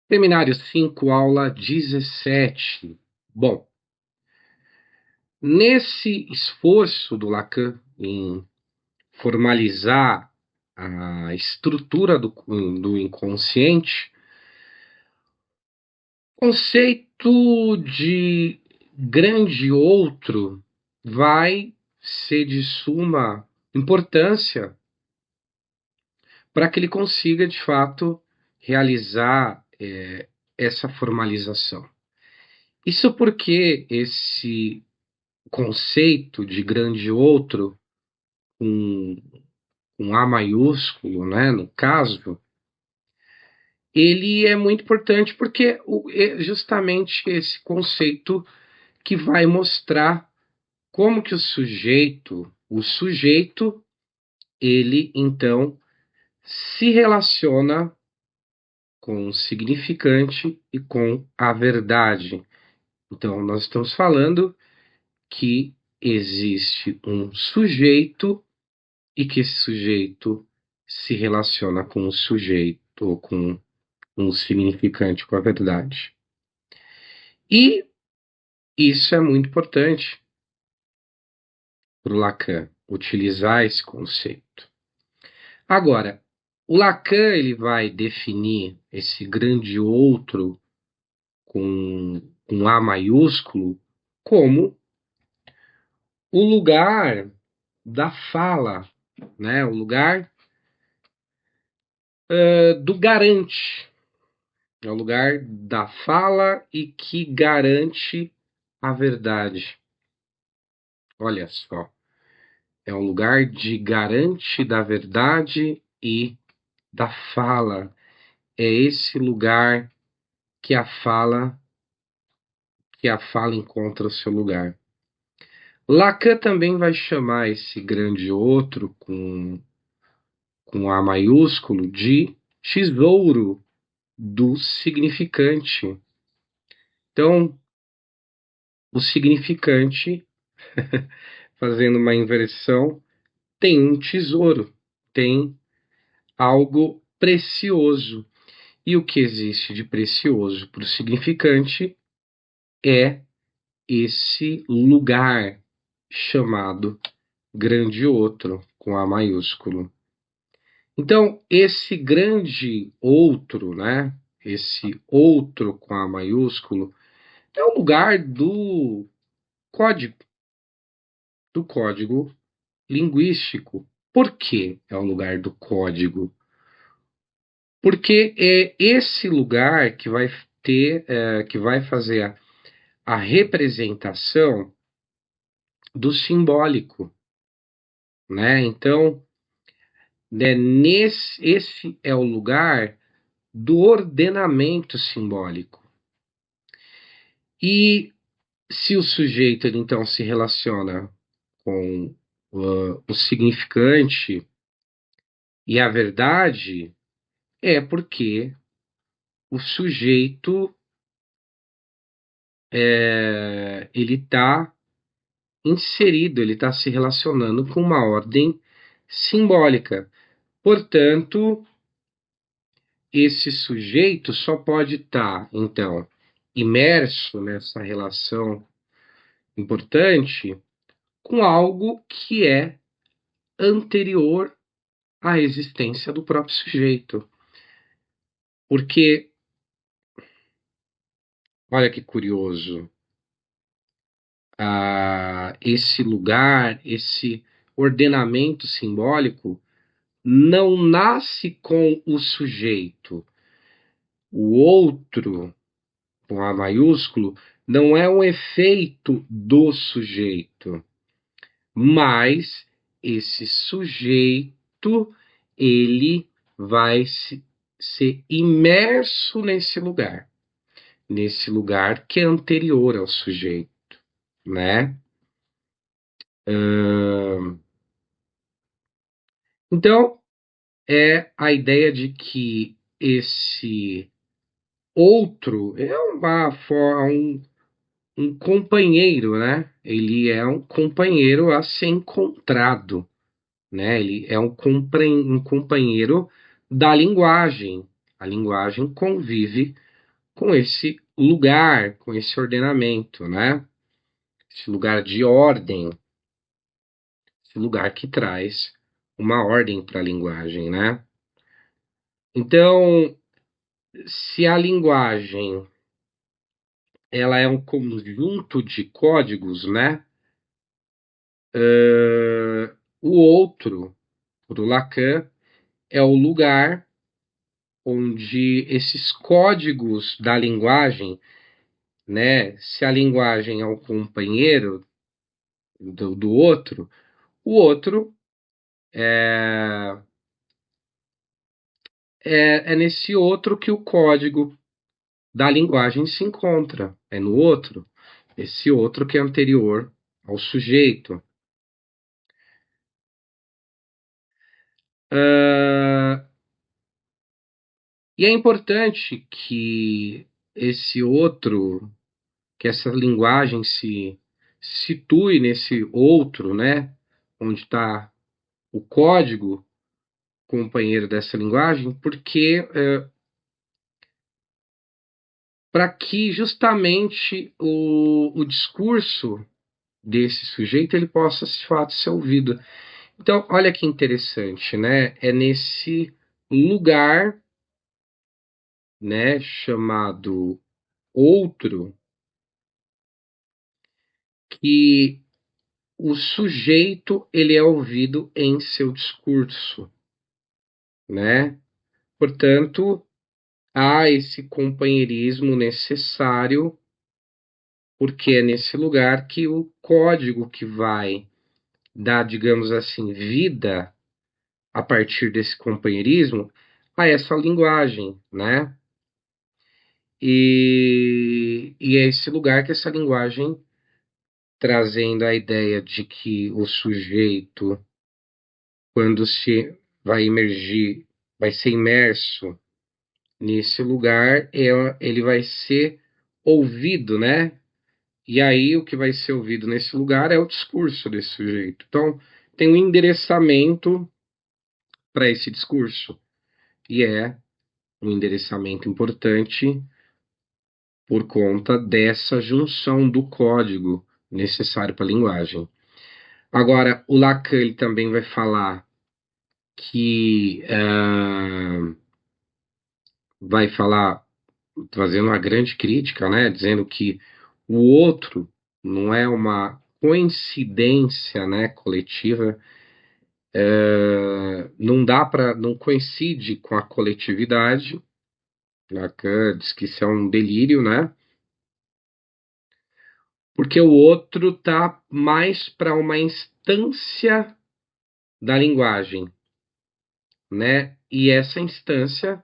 Seminário 5, aula 17. Bom, nesse esforço do Lacan em formalizar a estrutura do inconsciente, o conceito de grande outro vai ser de suma importância para que ele consiga, de fato, realizar essa formalização. Isso porque esse conceito de grande outro, com um A maiúsculo, né, no caso, ele é muito importante porque é justamente esse conceito que vai mostrar como que o sujeito, ele então se relaciona com o significante e com a verdade. Então, nós estamos falando que existe um sujeito e que esse sujeito se relaciona com o sujeito, ou com um significante, com a verdade. E isso é muito importante para o Lacan, utilizar esse conceito. Agora, o Lacan ele vai definir esse grande outro com um A maiúsculo como o lugar da fala, né? O lugar do garante. É o lugar da fala e que garante a verdade. Olha só. É um lugar de garante da verdade e da fala. É esse lugar que a fala encontra o seu lugar. Lacan também vai chamar esse grande outro com A maiúsculo de tesouro do significante. Então, o significante, fazendo uma inversão, tem um tesouro, tem algo precioso. E o que existe de precioso para o significante é esse lugar chamado grande outro, com A maiúsculo. Então, esse grande outro, né? Esse outro com A maiúsculo, é o lugar do código linguístico. Por que é o lugar do código? Porque é esse lugar que vai que vai fazer a representação do simbólico, né? Então, né, esse é o lugar do ordenamento simbólico. E se o sujeito ele, então se relaciona com o significante e a verdade, é porque o sujeito ele está inserido, ele está se relacionando com uma ordem simbólica. Portanto, esse sujeito só pode estar, então, imerso nessa relação importante com algo que é anterior à existência do próprio sujeito. Porque, olha que curioso, esse lugar, esse ordenamento simbólico não nasce com o sujeito. O outro, com A maiúsculo, não é um efeito do sujeito, mas esse sujeito, ele vai ser imerso nesse lugar que é anterior ao sujeito, né? Então, é a ideia de que esse outro é um companheiro, né? Ele é um companheiro a ser encontrado, né? Ele é um companheiro da linguagem. A linguagem convive com esse lugar, com esse ordenamento, né? Esse lugar de ordem, esse lugar que traz uma ordem para a linguagem, né? Então, se a linguagem ela é um conjunto de códigos, né? O outro, para o Lacan, é o lugar onde esses códigos da linguagem, né? Se a linguagem é um companheiro do outro, o outro é nesse outro que o código da linguagem se encontra. É no outro. Esse outro que é anterior ao sujeito. Uh, e é importante que esse outro, que essa linguagem se situe nesse outro, né? Onde está o código companheiro dessa linguagem, porque para que justamente o discurso desse sujeito ele possa de fato ser ouvido. Então, olha que interessante, né? É nesse lugar, né, chamado outro, que o sujeito ele é ouvido em seu discurso, né? Portanto, há esse companheirismo necessário, porque é nesse lugar que o código que vai dar, digamos assim, vida a partir desse companheirismo a essa linguagem, né? E é esse lugar que essa linguagem, trazendo a ideia de que o sujeito, quando se vai emergir, vai ser imerso nesse lugar, ele vai ser ouvido, né? E aí o que vai ser ouvido nesse lugar é o discurso desse sujeito. Então, tem um endereçamento para esse discurso. E é um endereçamento importante por conta dessa junção do código necessário para a linguagem. Agora, o Lacan ele também vai falar que vai falar, trazendo uma grande crítica, né, dizendo que o outro não é uma coincidência, né, coletiva, não dá para, não coincide com a coletividade. Lacan diz que isso é um delírio, né? Porque o outro tá mais para uma instância da linguagem, né? E essa instância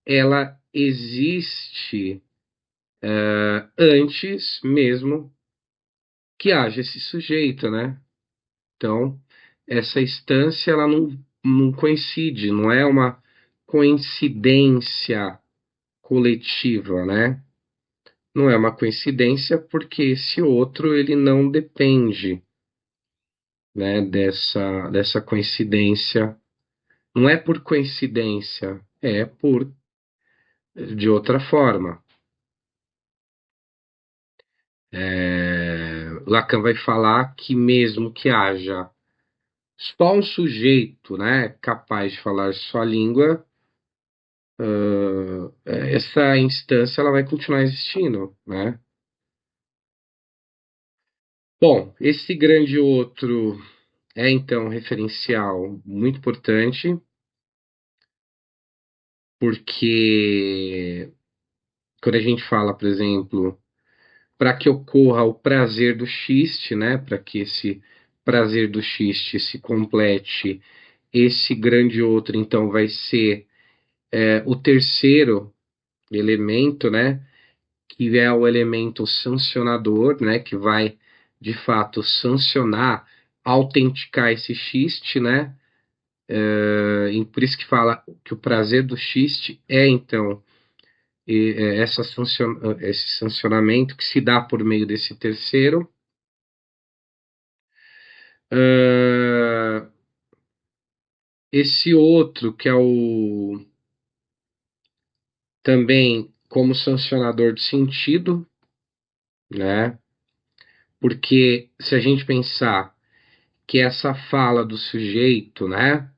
ela existe antes mesmo que haja esse sujeito, né? Então, essa instância ela não coincide, não é uma coincidência coletiva, né? Não é uma coincidência porque esse outro ele não depende, né, dessa coincidência. Não é por coincidência, é por de outra forma. Lacan vai falar que mesmo que haja só um sujeito, né, capaz de falar sua língua, essa instância ela vai continuar existindo, né? Bom, esse grande outro é então um referencial muito importante, porque quando a gente fala, por exemplo, para que ocorra o prazer do xiste, né? Para que esse prazer do xiste se complete, esse grande outro, então, vai ser o terceiro elemento, né? Que é o elemento sancionador, né? Que vai, de fato, sancionar, autenticar esse xiste, né? E por isso que fala que o prazer do xiste é, então, esse sancionamento que se dá por meio desse terceiro. Esse outro, que é o também como sancionador de sentido, né? Porque se a gente pensar que essa fala do sujeito, né?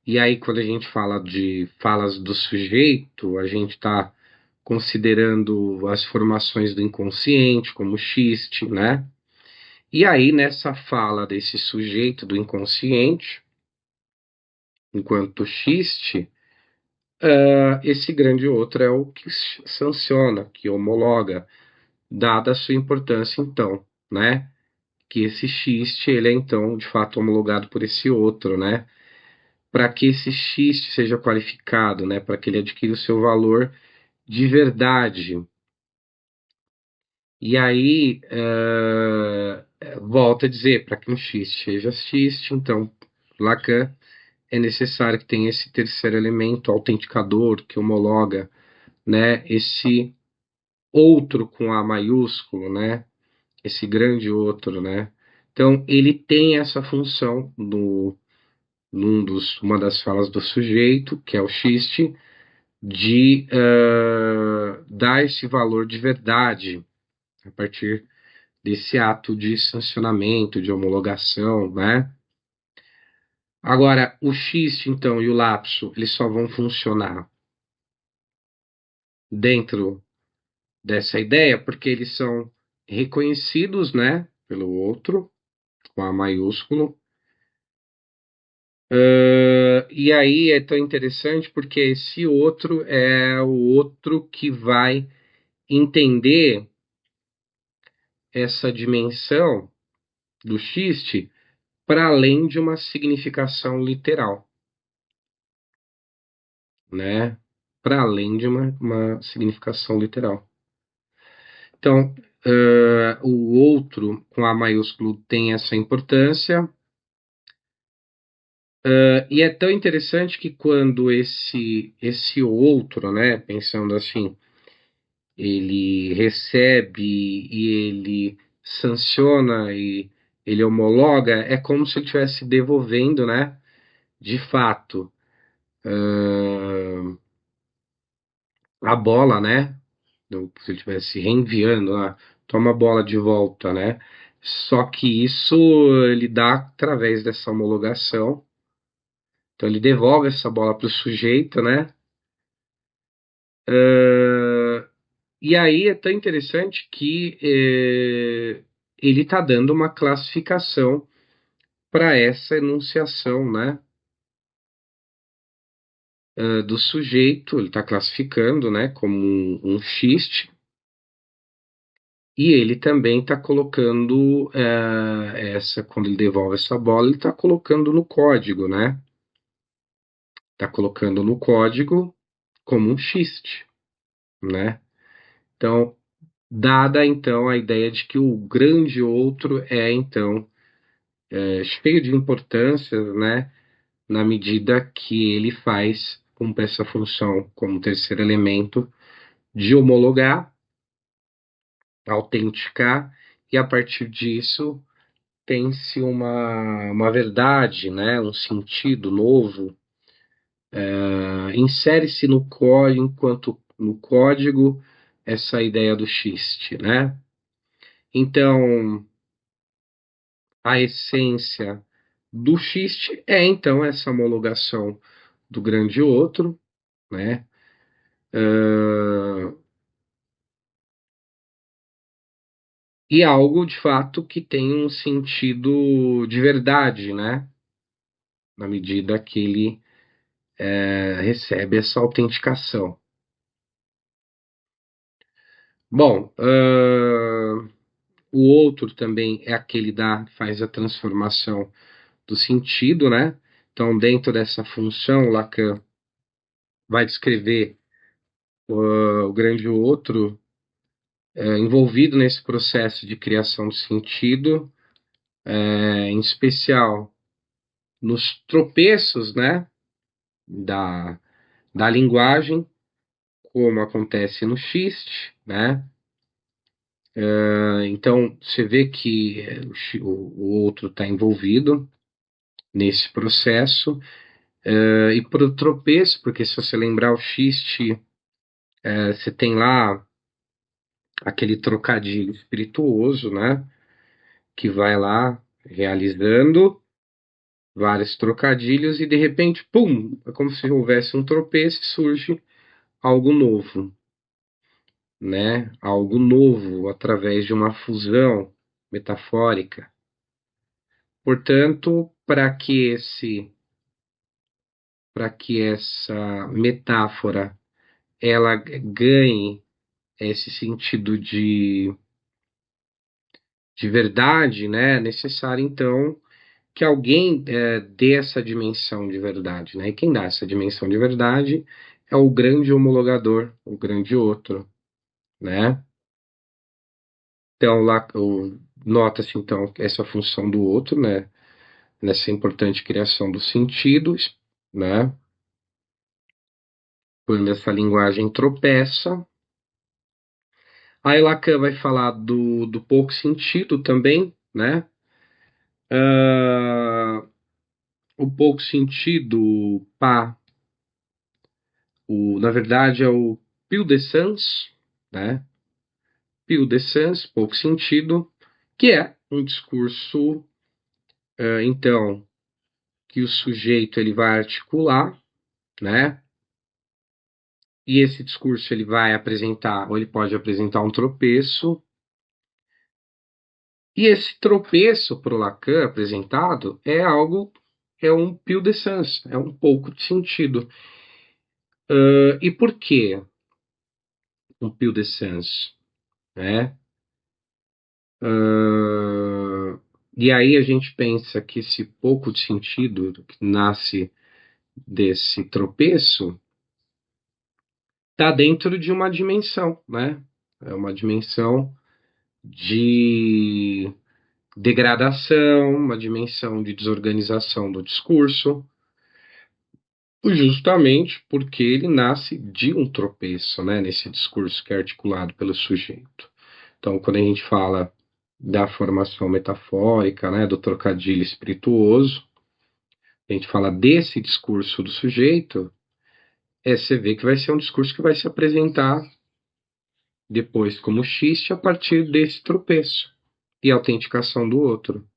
E aí, quando a gente fala de falas do sujeito, a gente está considerando as formações do inconsciente, como o xiste, né? E aí, nessa fala desse sujeito do inconsciente, enquanto xiste, esse grande outro é o que sanciona, que homologa, dada a sua importância, então, né? Que esse xiste, ele é, então, de fato, homologado por esse outro, né? Para que esse xiste seja qualificado, né? Para que ele adquira o seu valor de verdade. E aí, volta a dizer, para que um xiste seja xiste, então, Lacan é necessário que tenha esse terceiro elemento autenticador que homologa, né, esse outro com A maiúsculo, né, esse grande outro, né. Então, ele tem essa função uma das falas do sujeito, que é o xiste, de dar esse valor de verdade a partir desse ato de sancionamento, de homologação, né? Agora, o xiste, então, e o lapso, eles só vão funcionar dentro dessa ideia porque eles são reconhecidos, né, pelo outro, com A maiúsculo. E aí é tão interessante porque esse outro é o outro que vai entender essa dimensão do xiste para além de uma significação literal, né? Para além de uma significação literal. Então, o outro com A maiúsculo tem essa importância, e é tão interessante que quando esse outro, né, pensando assim, ele recebe e ele sanciona e ele homologa, é como se ele estivesse devolvendo, né, de fato, a bola, né, se ele estivesse reenviando, toma a bola de volta, né? Só que isso ele dá através dessa homologação. Então ele devolve essa bola para o sujeito, né? E aí é tão interessante que ele está dando uma classificação para essa enunciação, né? Do sujeito, ele está classificando, né? Como um xiste. E ele também está colocando quando ele devolve essa bola, ele está colocando no código, né? Está colocando no código como um xiste, né? Então, dada então a ideia de que o grande outro é então cheio de importância, né? Na medida que ele cumpre essa função como terceiro elemento de homologar, autenticar e a partir disso tem-se uma verdade, né, um sentido novo, insere-se no código, enquanto no código, essa ideia do xiste, né? Então, a essência do xiste é, então, essa homologação do grande outro, né? E algo, de fato, que tem um sentido de verdade, né? Na medida que ele recebe essa autenticação. Bom, o outro também é aquele que faz a transformação do sentido, né? Então, dentro dessa função, Lacan vai descrever o grande outro envolvido nesse processo de criação de sentido, em especial nos tropeços, né, da, da linguagem, como acontece no xiste, né? Então, você vê que o outro está envolvido nesse processo, e por tropeço, porque se você lembrar o xiste, Você tem lá aquele trocadilho espirituoso, né? Que vai lá realizando vários trocadilhos e de repente, pum, é como se houvesse um tropeço e surge algo novo, né? Algo novo através de uma fusão metafórica. Portanto, para que essa metáfora ela ganhe esse sentido de verdade, né? É necessário então que alguém dê essa dimensão de verdade, né? E quem dá essa dimensão de verdade é o grande homologador, o grande outro, né? Então lá nota-se então essa função do outro, né? Nessa importante criação dos sentidos, né? Quando essa linguagem tropeça. Aí Lacan vai falar do pouco sentido também, né? Ah, o pouco sentido, pá, na verdade é o Pio de Sans, né? Pio de Sans, pouco sentido, que é um discurso, então, que o sujeito ele vai articular, né? E esse discurso ele vai apresentar, ou ele pode apresentar um tropeço. E esse tropeço para o Lacan apresentado é um pio de sens, é um pouco de sentido. E por que um pio de sens? Né? E aí a gente pensa que esse pouco de sentido que nasce desse tropeço está dentro de uma dimensão, né? É uma dimensão de degradação, uma dimensão de desorganização do discurso, justamente porque ele nasce de um tropeço, né? Nesse discurso que é articulado pelo sujeito. Então, quando a gente fala da formação metafórica, né, do trocadilho espirituoso, a gente fala desse discurso do sujeito, você vê que vai ser um discurso que vai se apresentar depois como xiste a partir desse tropeço e autenticação do outro,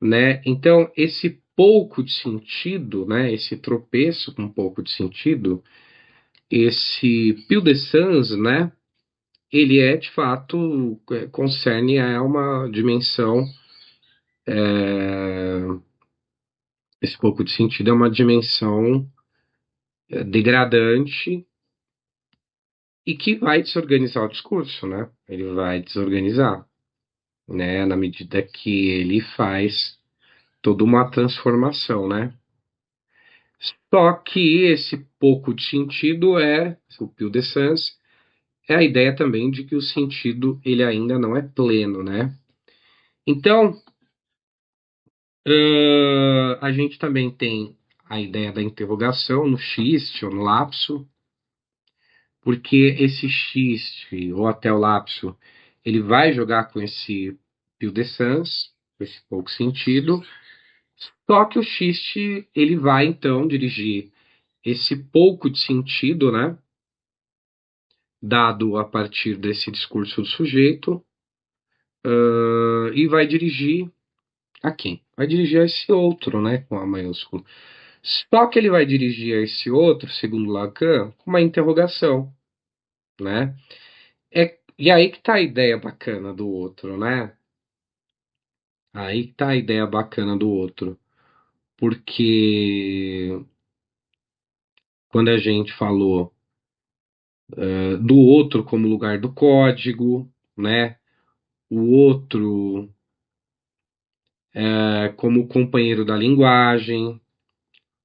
né? Então, esse pouco de sentido, né, esse tropeço com um pouco de sentido, esse Pio de Sans, né, ele é de fato, concerne a uma dimensão, esse pouco de sentido é uma dimensão degradante e que vai desorganizar o discurso, né? Ele vai desorganizar, né? Na medida que ele faz toda uma transformação, né? Só que esse pouco de sentido o Pio de Sans, é a ideia também de que o sentido ele ainda não é pleno, né? Então, a gente também tem a ideia da interrogação no xiste ou no lapso, porque esse xiste ou até o lapso, ele vai jogar com esse Pio de Sans, com esse pouco sentido, só que o xiste ele vai então dirigir esse pouco de sentido, né, dado a partir desse discurso do sujeito, e vai dirigir a quem? Vai dirigir a esse outro, né, com A maiúsculo. Só que ele vai dirigir a esse outro, segundo Lacan, com uma interrogação, né? E aí que tá a ideia bacana do outro, né? Aí que tá a ideia bacana do outro. Porque quando a gente falou do outro como lugar do código, né? O outro como companheiro da linguagem,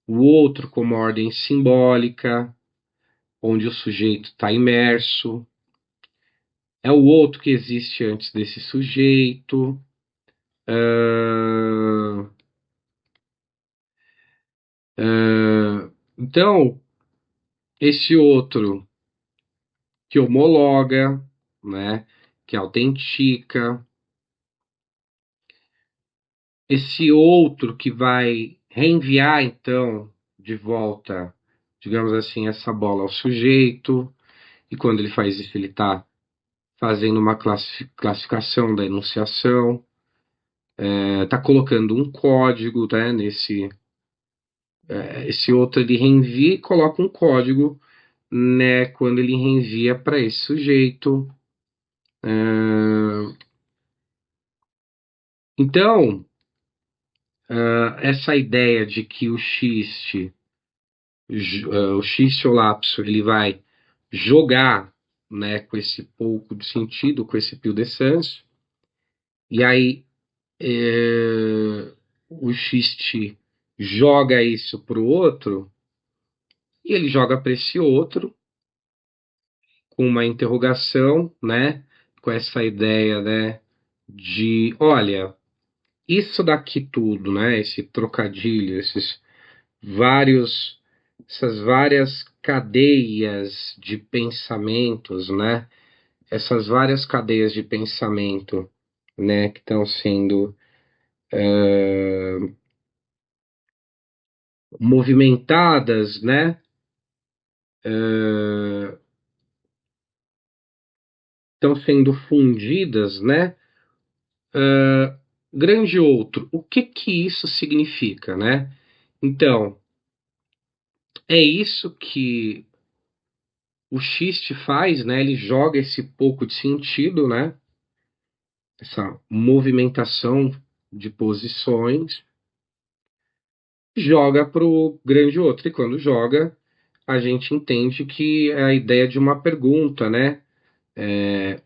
o outro como ordem simbólica, onde o sujeito está imerso, é o outro que existe antes desse sujeito. Uh, então, esse outro que homologa, né, que autentica, esse outro que vai reenviar, então, de volta, digamos assim, essa bola ao sujeito, E quando ele faz isso, ele está fazendo uma classificação da enunciação, está colocando um código, né, esse outro ele reenvia e coloca um código, né, quando ele reenvia para esse sujeito. Então, essa ideia de que o xiste ou lapso, ele vai jogar, né, com esse pouco de sentido, com esse pio de sans, e aí o xiste joga isso para o outro, e ele joga para esse outro com uma interrogação, né, com essa ideia, né, de, olha, isso daqui tudo, né, esse trocadilho, essas várias cadeias de pensamentos, né, essas várias cadeias de pensamento, né, que estão sendo movimentadas, né, estão sendo fundidas, né, grande outro. O que que isso significa, né? Então, é isso que o xiste faz, né? Ele joga esse pouco de sentido, né? Essa movimentação de posições, joga para o grande outro. E quando joga, a gente entende que é a ideia de uma pergunta, né? E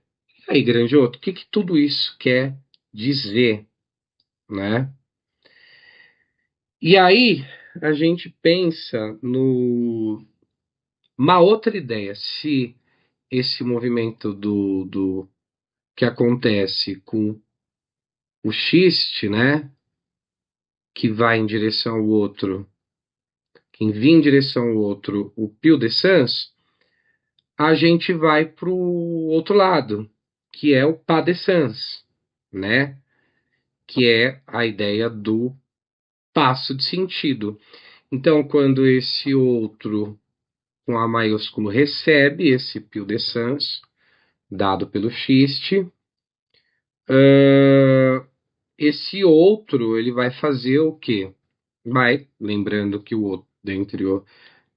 aí, grande outro, o que que tudo isso quer dizer, né? E aí, a gente pensa uma outra ideia. Se esse movimento do que acontece com o xiste, né? Que vai em direção ao outro, que envia em direção ao outro o pio de sans, a gente vai para o outro lado, que é o pas de sans, né? Que é a ideia do passo de sentido. Então, quando esse outro com A maiúsculo recebe esse pio de sans, dado pelo xiste, esse outro ele vai fazer o quê? Vai, lembrando que o outro, dentre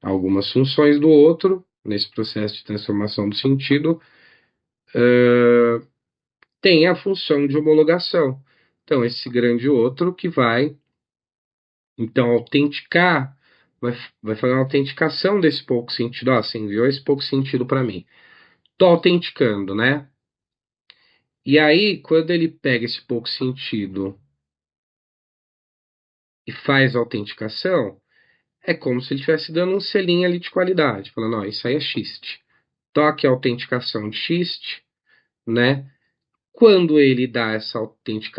algumas funções do outro, nesse processo de transformação do sentido, tem a função de homologação. Então, esse grande outro que vai, então, autenticar, vai fazer uma autenticação desse pouco sentido. Ó, você enviou esse pouco sentido para mim. Estou autenticando, né? E aí, quando ele pega esse pouco sentido e faz a autenticação, é como se ele estivesse dando um selinho ali de qualidade, falando, ó, isso aí é xiste. Toque a autenticação de xiste, né? Quando ele dá essa autenticação,